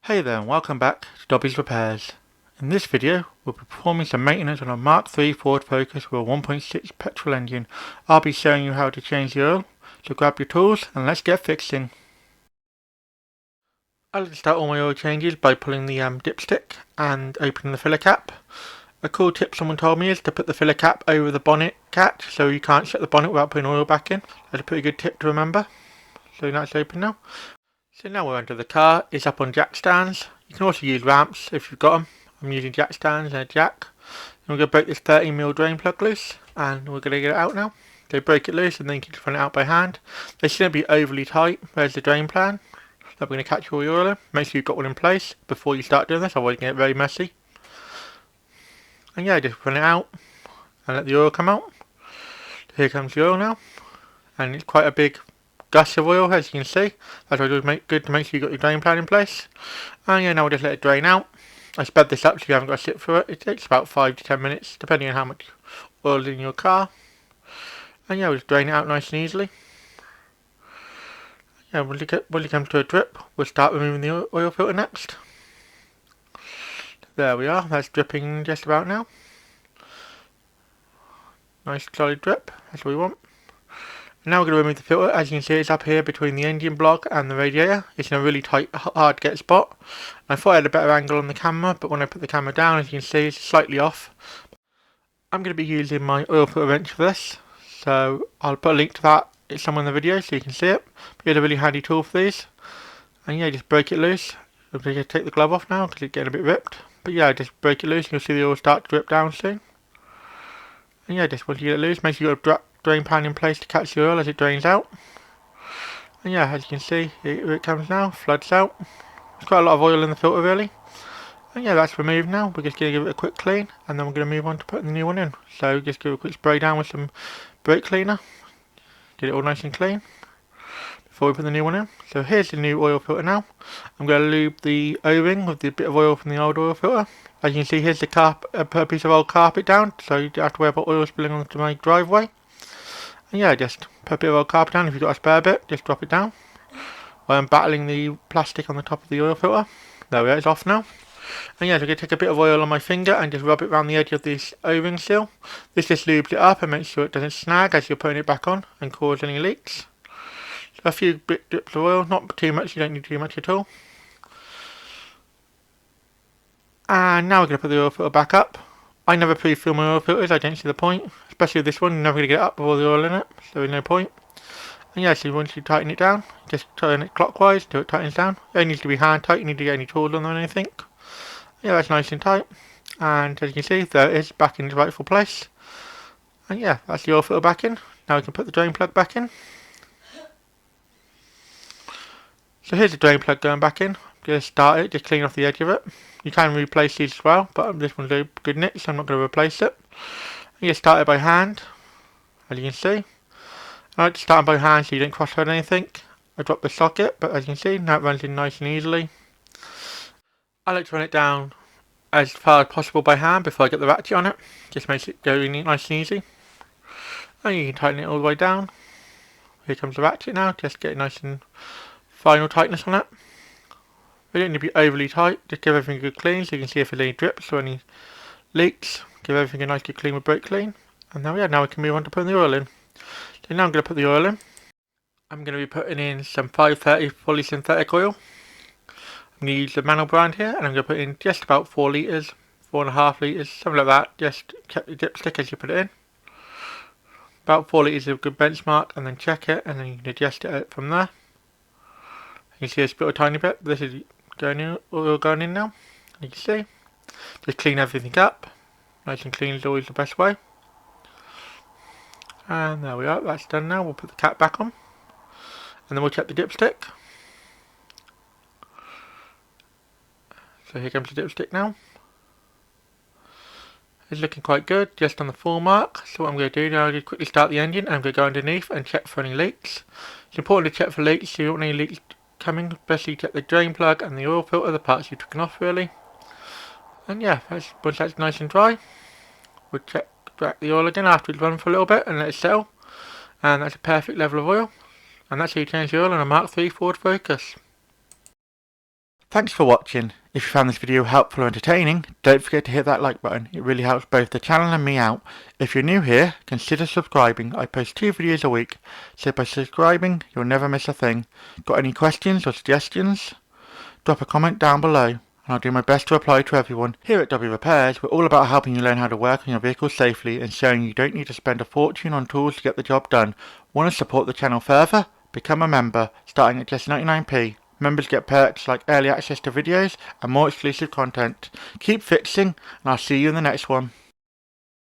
Hey there and welcome back to Dobby's Repairs. In this video we'll be performing some maintenance on a Mk3 Ford Focus with a 1.6 Petrol engine. I'll be showing you how to change the oil, so grab your tools and let's get fixing. I like to start all my oil changes by pulling the dipstick and opening the filler cap. A cool tip someone told me is to put the filler cap over the bonnet catch so you can't shut the bonnet without putting oil back in. That's a pretty good tip to remember. So that's open now. So now we're under the car. It's up on jack stands. You can also use ramps if you've got them. I'm using jack stands and a jack. And we're going to break this 30mm drain plug loose and we're going to get it out now. So break it loose and then you can just run it out by hand. They shouldn't be overly tight. There's the drain plan that we're going to catch all your oil in. Make sure you've got one in place before you start doing this, otherwise you can get very messy. And yeah, just run it out and let the oil come out. Here comes the oil now. And it's quite a big gush of oil, as you can see. That's why it's good to make sure you've got your drain plan in place. And yeah, now we'll just let it drain out. I sped this up so you haven't got to sit through it. It takes about 5 to 10 minutes, depending on how much oil is in your car. And yeah, we'll just drain it out nice and easily. Yeah, when it comes to a drip, we'll start removing the oil filter next. There we are, that's dripping just about now. Nice solid drip, that's what we want. Now we're going to remove the filter. As you can see, it's up here between the engine block and the radiator. It's in a really tight, hard to get spot. I thought I had a better angle on the camera, but when I put the camera down, as you can see, it's slightly off. I'm going to be using my oil filter wrench for this, so I'll put a link to that somewhere in the video so you can see it. But it's a really handy tool for these. And yeah, just break it loose. I'm going to take the glove off now because it's getting a bit ripped. But yeah, just break it loose and you'll see the oil start to drip down soon. And yeah, just once you get it loose, make sure you've got a drain pan in place to catch the oil as it drains out. And yeah, as you can see, here it comes now, floods out. There's quite a lot of oil in the filter really. And yeah, that's removed now. We're just going to give it a quick clean and then we're going to move on to putting the new one in. So just give it a quick spray down with some brake cleaner. Get it all nice and clean before we put the new one in. So here's the new oil filter now. I'm going to lube the O-ring with the bit of oil from the old oil filter. As you can see, here's the a piece of old carpet down, so you don't have to worry about oil spilling onto my driveway. And yeah, just put a bit of old carpet down. If you've got a spare bit, just drop it down. While I'm battling the plastic on the top of the oil filter. There we go, it's off now. And yeah, so I'm going to take a bit of oil on my finger and just rub it around the edge of this O-ring seal. This just lubes it up and makes sure it doesn't snag as you're putting it back on and cause any leaks. So a few drips of oil, not too much, you don't need too much at all. And now we're going to put the oil filter back up. I never pre-fill my oil filters, I don't see the point. Especially with this one, you're never going to get it up with all the oil in it, so there's no point. And yeah, so once you tighten it down, just turn it clockwise till it tightens down. It only needs to be hand tight, you need to get any tools on or anything. Yeah, that's nice and tight. And as you can see, there it is, back in its rightful place. And yeah, that's the oil filter back in. Now we can put the drain plug back in. So here's the drain plug going back in. Just start it, just clean off the edge of it. You can replace these as well, but this one's a good nick, so I'm not going to replace it. You just start it by hand, as you can see. I like to start by hand so you don't cross-thread anything. I dropped the socket, but as you can see, now it runs in nice and easily. I like to run it down as far as possible by hand before I get the ratchet on it. Just makes it go nice and easy. And you can tighten it all the way down. Here comes the ratchet now, just get a nice and final tightness on it. We don't need to be overly tight, just give everything a good clean so you can see if there's any drips or any leaks. Give everything a nice good clean with brake clean. And there we are, now we can move on to putting the oil in. So now I'm going to put the oil in. I'm going to be putting in some 530 fully synthetic oil. I'm going to use the Mantle brand here and I'm going to put in just about 4 litres, 4.5 litres, something like that. Just check the dipstick as you put it in. About 4 litres is a good benchmark and then check it and then you can adjust it from there. You can see it's a tiny bit. This is going in, oil going in now. You can see. Just clean everything up. Nice and clean is always the best way. And there we are, that's done now. We'll put the cap back on. And then we'll check the dipstick. So here comes the dipstick now. It's looking quite good, just on the full mark. So what I'm going to do now is quickly start the engine and I'm going to go underneath and check for any leaks. It's important to check for leaks, so you don't want any leaks coming, especially check the drain plug and the oil filter, the parts you've taken off really. And yeah, once that's nice and dry, we'll check back the oil again after it's run for a little bit and let it settle. And that's a perfect level of oil. And that's how you change the oil on a Mk3 Ford Focus. Thanks for watching. If you found this video helpful or entertaining, don't forget to hit that like button. It really helps both the channel and me out. If you're new here, consider subscribing. I post 2 videos a week, so by subscribing, you'll never miss a thing. Got any questions or suggestions? Drop a comment down below, and I'll do my best to reply to everyone. Here at Dobby Repairs, we're all about helping you learn how to work on your vehicle safely and showing you don't need to spend a fortune on tools to get the job done. Want to support the channel further? Become a member, starting at just 99p. Members get perks like early access to videos and more exclusive content. Keep fixing, and I'll see you in the next one.